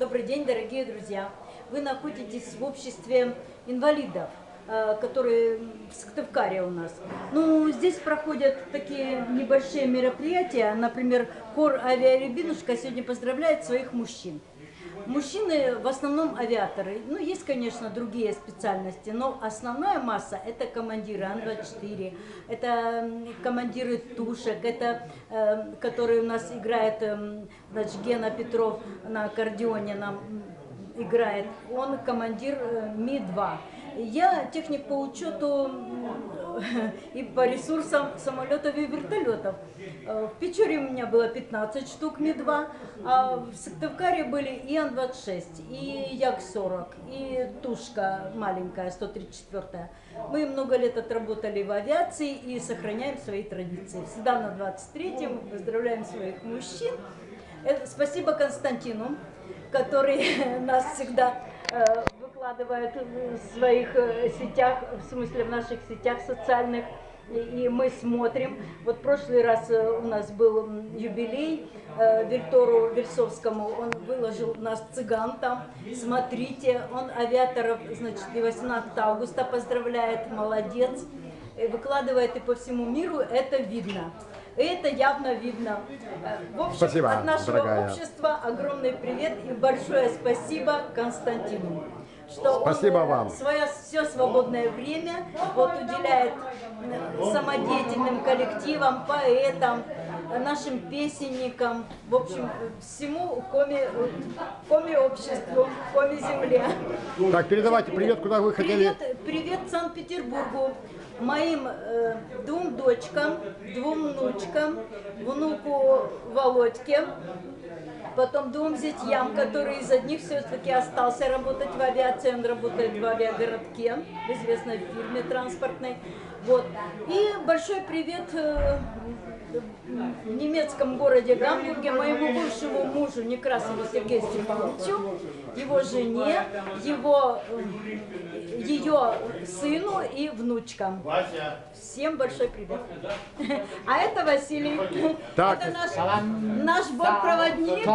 Добрый день, дорогие друзья! Вы находитесь в обществе инвалидов, которые в Сыктывкаре у нас. Ну, здесь проходят такие небольшие мероприятия. Например, хор «Авиарябинушка» сегодня поздравляет своих мужчин. Мужчины в основном авиаторы. Ну, есть, конечно, другие специальности, но основная масса – это командиры Ан-24, это командиры тушек, это который у нас играет, значит, Гена Петров на аккордеоне нам играет. Он командир Ми-2. Я техник по учету и по ресурсам самолетов и вертолетов. В Печоре у меня было 15 штук Ми-2, а в Сыктывкаре были и Ан-26, и Як-40, и Тушка маленькая, 134-я. Мы много лет отработали в авиации и сохраняем свои традиции. Всегда на 23-м поздравляем своих мужчин. Спасибо Константину, который нас всегда выкладывает в своих сетях, в смысле в наших сетях социальных, и мы смотрим. Вот в прошлый раз у нас был юбилей Вильтору Вельсовскому, он выложил у нас цыган там, смотрите, он авиаторов, значит, 18 августа поздравляет, молодец, и выкладывает и по всему миру, это видно. Это явно видно. В общем, спасибо, от нашего дорогая. общества огромный привет и большое спасибо Константину, что спасибо он вам. Все свободное время вот уделяет самодеятельным коллективам, поэтам, нашим песенникам, в общем, всему коми-обществу, коми-земле. Так, передавайте привет, куда вы хотели. Привет Санкт-Петербургу, моим двум дочкам, двум внучкам, внуку Володьке, потом двум зятьям, который из одних все-таки остался работать в авиации, он работает в авиагородке, в известной фирме транспортной. Вот. И большой привет в немецком городе Гамбурге моему бывшему мужу Некрасову Сергею Степановичу, его жене, ее сыну и внучкам. Всем большой привет. А это Василий. Так. Это наш бортпроводник.